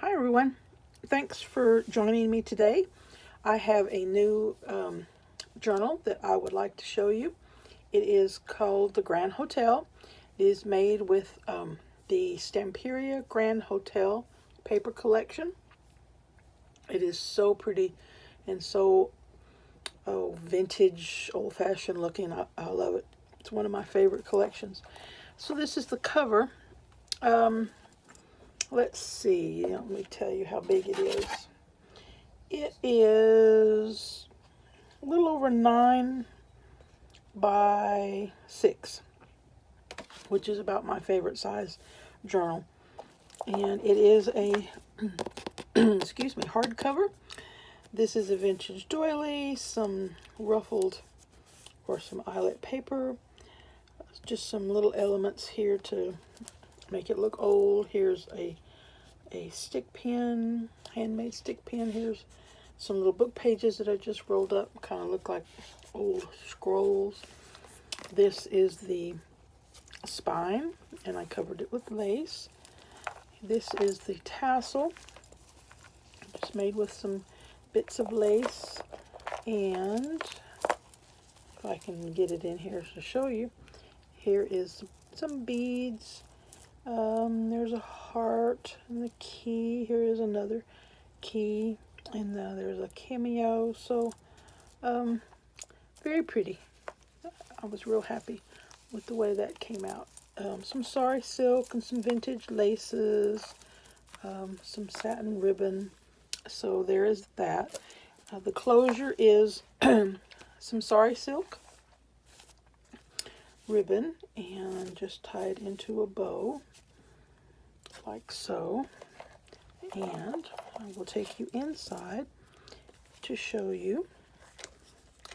Hi everyone, thanks for joining me today. I have a new journal that I would like to show you. It is called the Grand Hotel. It is made with the Stamperia Grand Hotel paper collection. It is so pretty and so vintage, old-fashioned looking. I love it. It's one of my favorite collections. So this is the cover. Let's see, let me tell you how big it is. It is a little over 9 by 6, which is about my favorite size journal. And it is a, excuse me, hardcover. This is a vintage doily, some ruffled or some eyelet paper, just some little elements here to make it look old. Here's a stick pin, handmade stick pin. Here's some little book pages that I just rolled up, kind of look like old scrolls. This is the spine, and I covered it with lace. This is the tassel, just made with some bits of lace, and if I can get it in here to show you, here is some beads. There's a heart and the key. Here is another key, and there's a cameo. So very pretty. I was real happy with the way that came out. Some sari silk and some vintage laces, some satin ribbon. So there is that. The closure is some sari silk ribbon and just tied into a bow like so. And I will take you inside to show you.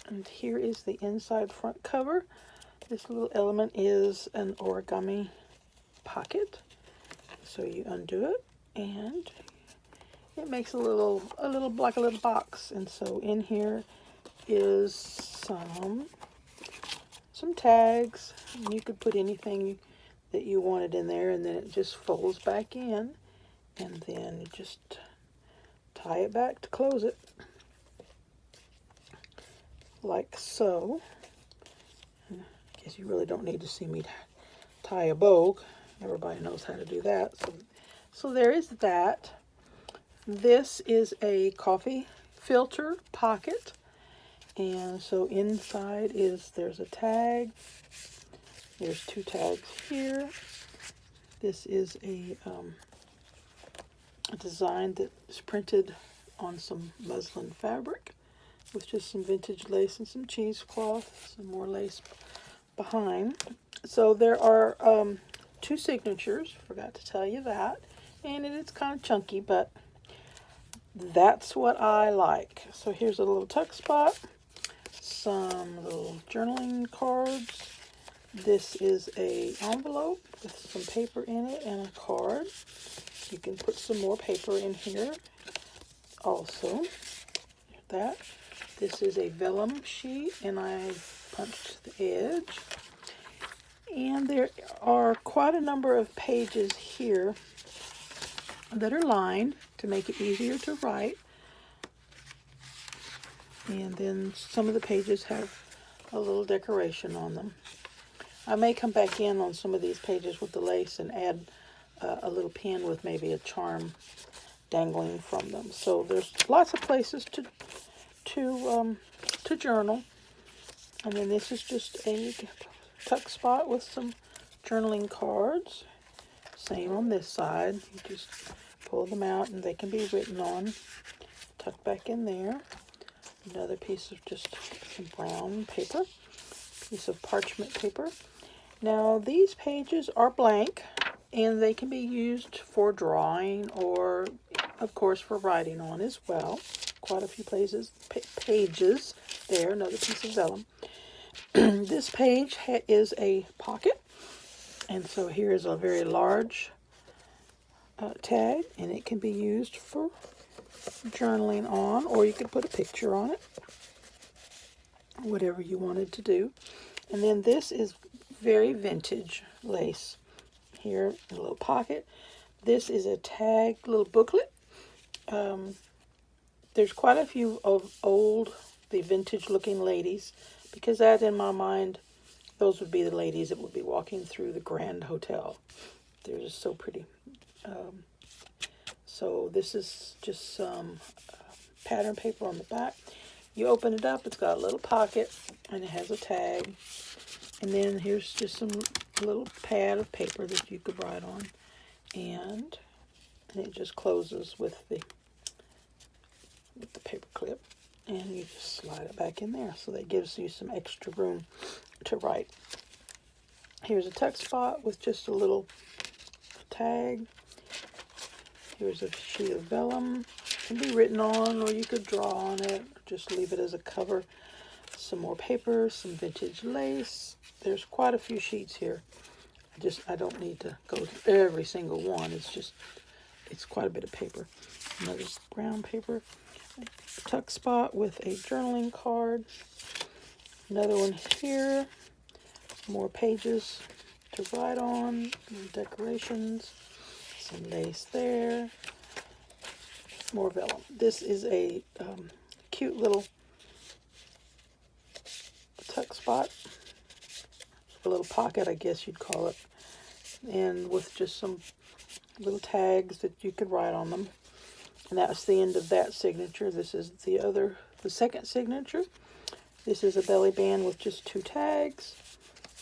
And here is the inside front cover. This little element is an origami pocket. So you undo it and it makes a little like a little box. And so in here is some tags. And you could put anything that you wanted in there, and then it just folds back in, and then you just tie it back to close it like so. I guess you really don't need to see me tie a bow. Everybody knows how to do that. So there is that. This is a coffee filter pocket, and so inside there's a tag. There's 2 tags here. This is a design that is printed on some muslin fabric with just some vintage lace and some cheesecloth, some more lace behind. So there are 2 signatures, forgot to tell you that, and it is kind of chunky, but that's what I like. So here's a little tuck spot, some little journaling cards. This is a envelope with some paper in it and a card. You can put some more paper in here also. That. This is a vellum sheet, and I punched the edge. And there are quite a number of pages here that are lined to make it easier to write. And then some of the pages have a little decoration on them. I may come back in on some of these pages with the lace and add a little pin with maybe a charm dangling from them. So there's lots of places to journal. And then this is just a tuck spot with some journaling cards. Same on this side. You just pull them out and they can be written on. Tuck back in there. Another piece of just some brown paper. Piece of parchment paper. Now these pages are blank, and they can be used for drawing or, of course, for writing on as well. Quite a few pages there. Another piece of vellum. This page is a pocket, and so here is a very large tag, and it can be used for journaling on, or you could put a picture on it, whatever you wanted to do. And then this is very vintage lace. Here, a little pocket. This is a tag little booklet There's quite a few of the vintage looking ladies, because that in my mind, those would be the ladies that would be walking through the Grand Hotel. They're just so pretty. So this is just some pattern paper on the back. You open it up, it's got a little pocket, and it has a tag. And then here's just some little pad of paper that you could write on. And it just closes with the paper clip. And you just slide it back in there. So that gives you some extra room to write. Here's a tuck spot with just a little tag. Here's a sheet of vellum. It can be written on, or you could draw on it. Just leave it as a cover. Some more paper, some vintage lace. There's quite a few sheets here. I don't need to go through every single one. It's quite a bit of paper. Another brown paper. A tuck spot with a journaling card. Another one here. More pages to write on. Decorations. Some lace there. More vellum. This is a cute little tuck spot. A little pocket, I guess you'd call it. And with just some little tags that you could write on them. And that's the end of that signature. This is the second signature. This is a belly band with just 2 tags.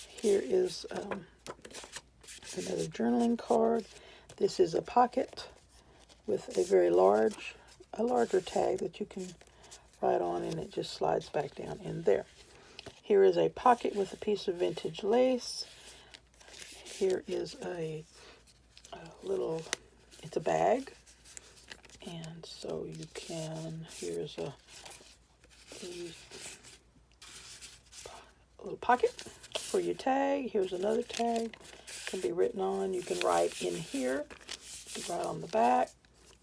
Here is another journaling card. This is a pocket with a larger tag that you can write on, and it just slides back down in there. Here is a pocket with a piece of vintage lace. Here is it's a bag. And so here's a little pocket for your tag. Here's another tag. Can be written on. You can write in here. You can write on the back.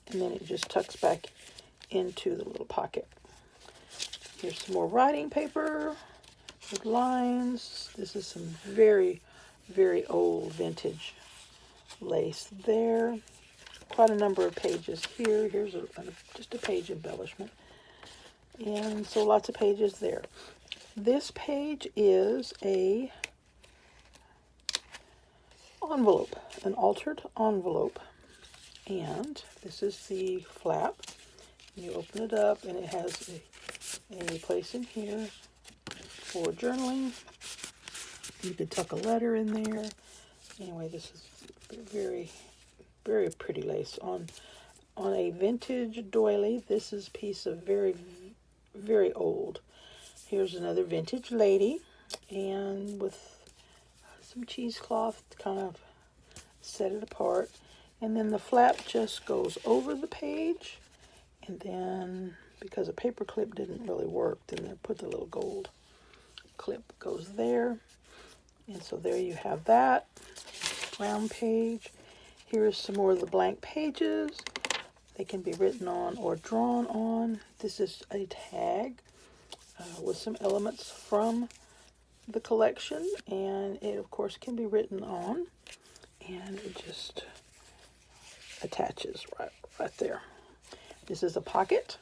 And then it just tucks back into the little pocket. Here's some more writing paper with lines. This is some very, very old vintage lace there. Quite a number of pages here. Here's just a page embellishment. And so lots of pages there. This page is an envelope, an altered envelope. And this is the flap. You open it up, and it has a place in here for journaling. You could tuck a letter in there. Anyway, this is very, very pretty lace on a vintage doily. This is a piece of very, very old. Here's another vintage lady, and with some cheesecloth to kind of set it apart. And then the flap just goes over the page, and then because a paper clip didn't really work, then they put the little gold clip goes there. And so there you have that brown page. Here's some more of the blank pages. They can be written on or drawn on. This is a tag with some elements from the collection, and it of course can be written on, and it just attaches right there. This is a pocket,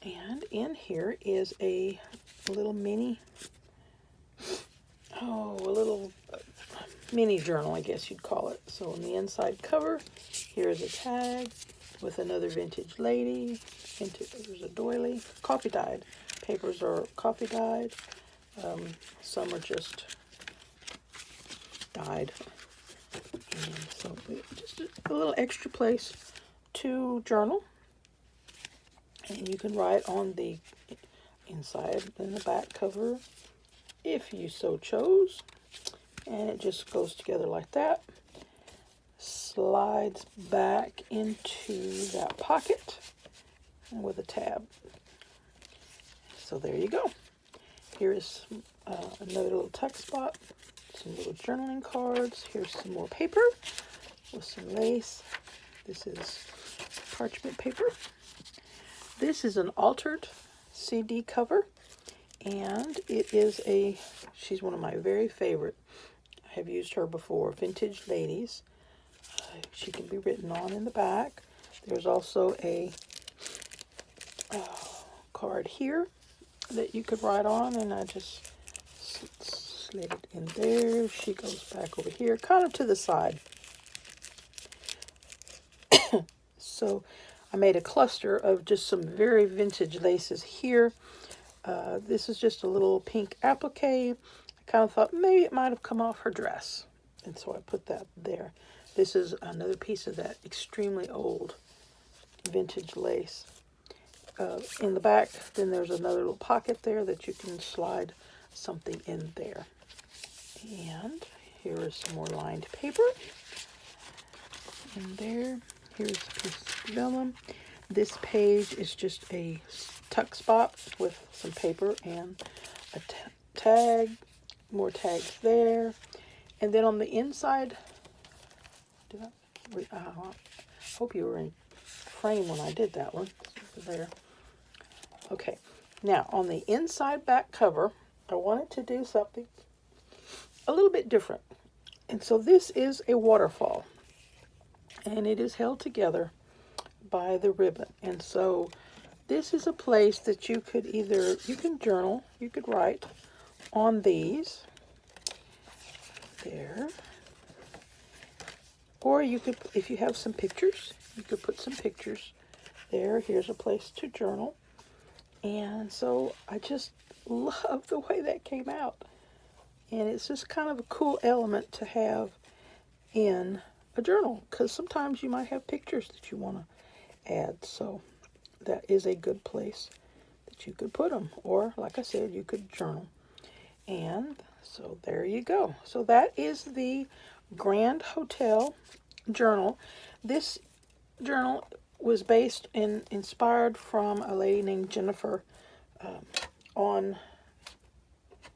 and in here is a little mini journal, I guess you'd call it. So on the inside cover, here's a tag with another vintage lady. There's a doily, coffee dyed. Papers are coffee dyed. Some are just dyed. And so just a little extra place to journal. And you can write on the inside and the back cover if you so chose. And it just goes together like that. Slides back into that pocket with a tab. So there you go. Here is another little tuck spot, some little journaling cards. Here's some more paper with some lace. This is parchment paper. This is an altered CD cover, and it is she's one of my very favorite. I have used her before, Vintage Ladies. She can be written on in the back. There's also a card here that you could write on, and I just slid it in there. She goes back over here, kind of to the side. So I made a cluster of just some very vintage laces here. This is just a little pink applique. I kind of thought maybe it might have come off her dress, and so I put that there. This is another piece of that extremely old vintage lace. In the back, then there's another little pocket there that you can slide something in there. And here is some more lined paper in there. Here's a piece of vellum. This page is just a tuck spot with some paper and a tag. More tags there. And then on the inside, I hope you were in frame when I did that one. There. Okay, now on the inside back cover, I wanted to do something a little bit different. And so this is a waterfall, and it is held together by the ribbon. And so this is a place that you could you can journal, you could write on these, there. Or you could, if you have some pictures, you could put some pictures there. Here's a place to journal. And so I just love the way that came out. And it's just kind of a cool element to have in a journal, because sometimes you might have pictures that you want to add. So that is a good place that you could put them. Or, like I said, you could journal. And so there you go. So that is the Grand Hotel journal. This journal was inspired from a lady named Jennifer.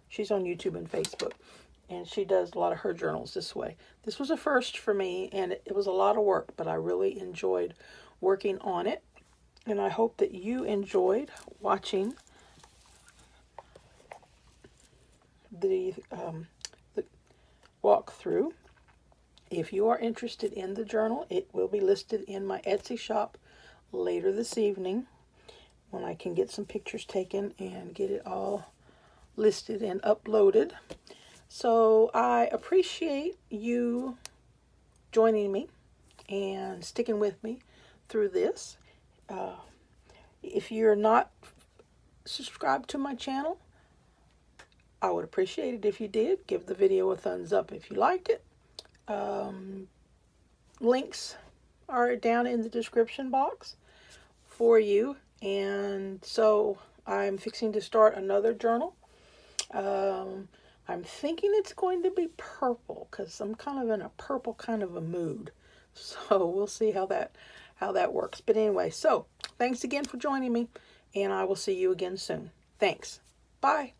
She's on YouTube and Facebook, and she does a lot of her journals this way. This was a first for me, and it was a lot of work, but I really enjoyed working on it, and I hope that you enjoyed watching the walkthrough. If you are interested in the journal, it will be listed in my Etsy shop later this evening when I can get some pictures taken and get it all listed and uploaded. So I appreciate you joining me and sticking with me through this. If you're not subscribed to my channel, I would appreciate it if you did. Give the video a thumbs up if you liked it. Links are down in the description box for you. And so I'm fixing to start another journal. I'm thinking it's going to be purple, because I'm kind of in a purple kind of a mood. So we'll see how that works. But anyway, so thanks again for joining me, and I will see you again soon. Thanks. Bye.